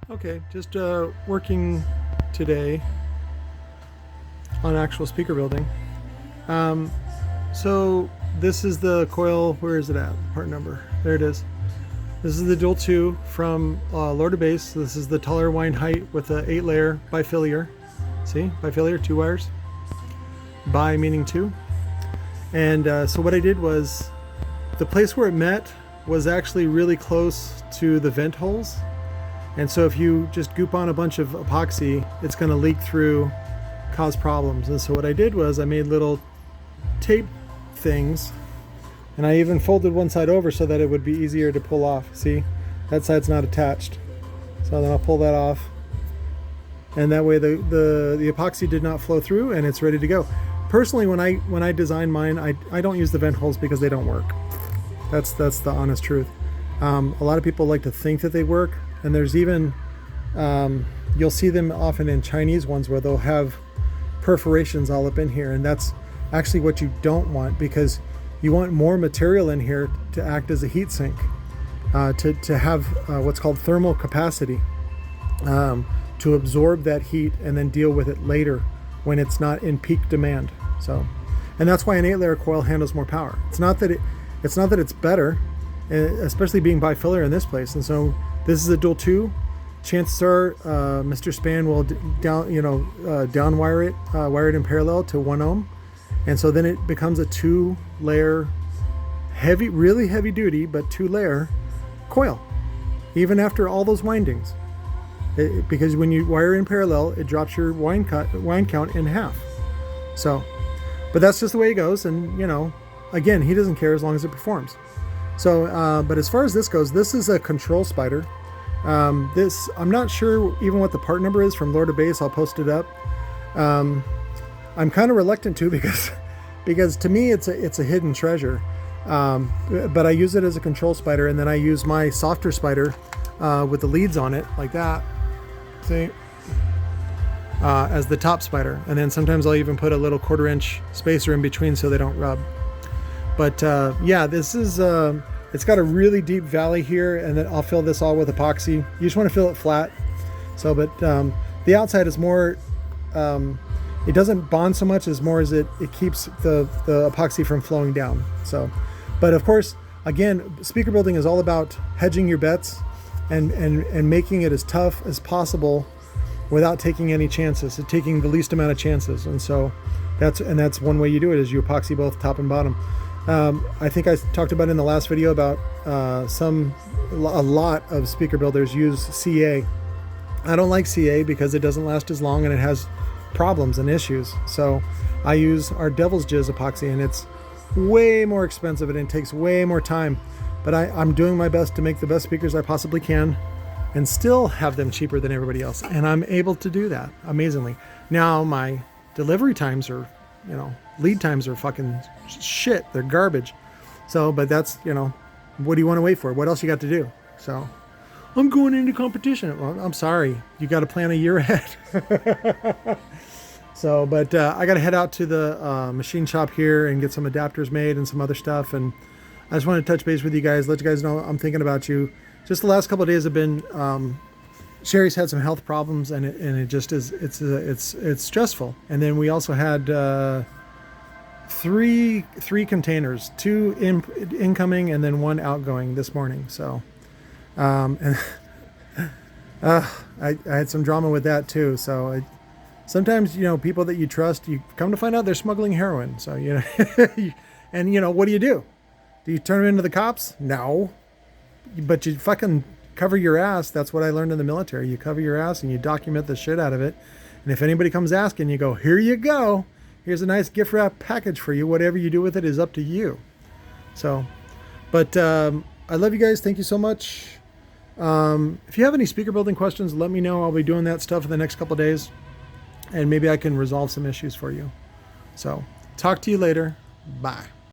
Okay, just working today on actual speaker building. So this is the coil. Where is it at? Part number. There it is. This is the dual 2 from lower to base. This is the taller wind height with an 8-layer bifiliar. See, bifiliar, 2 wires. Bi meaning 2. And so what I did was, the place where it met was actually really close to the vent holes. And so if you just goop on a bunch of epoxy, it's going to leak through, cause problems. And so what I did was I made little tape things, and I even folded one side over so that it would be easier to pull off. See, that side's not attached. So then I'll pull that off. And that way the epoxy did not flow through and it's ready to go. Personally, when I design mine, I don't use the vent holes because they don't work. That's the honest truth. A lot of people like to think that they work. And there's even, you'll see them often in Chinese ones where they'll have perforations all up in here. And that's actually what you don't want, because you want more material in here to act as a heat sink, to have what's called thermal capacity, to absorb that heat and then deal with it later when it's not in peak demand. So, and that's why an 8-layer coil handles more power. It's not that it's better, especially being bifiliar in this place. And so this is a dual 2. Chances are Mr. Spann will down wire it, wire it in parallel to 1 ohm, and so then it becomes a 2-layer, heavy, really heavy duty, but 2-layer coil, even after all those windings. Because when you wire in parallel, it drops your wind count in half. So, but that's just the way it goes, and again, he doesn't care as long as it performs. So, but as far as this goes, this is a control spider. I'm not sure even what the part number is from lower to base. I'll post it up. I'm kind of reluctant to, because to me it's a hidden treasure. But I use it as a control spider, and then I use my softer spider with the leads on it like that. See, as the top spider, and then sometimes I'll even put a little 1/4-inch spacer in between so they don't rub. But yeah, this is it's got a really deep valley here, and then I'll fill this all with epoxy. You just want to fill it flat. So, but the outside is more, it doesn't bond so much as more as it keeps the epoxy from flowing down. So, but of course, again, speaker building is all about hedging your bets and making it as tough as possible without taking any chances, taking the least amount of chances. And so that's one way you do it, is you epoxy both top and bottom. I think I talked about in the last video about a lot of speaker builders use CA. I don't like CA because it doesn't last as long and it has problems and issues. So I use our Devil's Jizz epoxy, and it's way more expensive and it takes way more time. But I'm doing my best to make the best speakers I possibly can and still have them cheaper than everybody else. And I'm able to do that amazingly. Now my delivery times are, lead times are fucking shit. They're garbage. So, but that's, what do you want to wait for? What else you got to do? So I'm going into competition. Well, I'm sorry. You got to plan a year ahead. So, but I got to head out to the machine shop here and get some adapters made and some other stuff. And I just want to touch base with you guys, let you guys know I'm thinking about you. Just the last couple of days have been, Sherry's had some health problems, and it just is, it's stressful. And then we also had three containers, 2 incoming and then 1 outgoing this morning. So, and I had some drama with that too. So sometimes, people that you trust, you come to find out they're smuggling heroin. So, and what do? Do you turn them into the cops? No. But you fucking cover your ass. That's what I learned in the military. You cover your ass and you document the shit out of it. And if anybody comes asking, you go, here you go. Here's a nice gift wrap package for you. Whatever you do with it is up to you. So, but I love you guys. Thank you so much. If you have any speaker building questions, let me know. I'll be doing that stuff in the next couple of days. And maybe I can resolve some issues for you. So, talk to you later. Bye.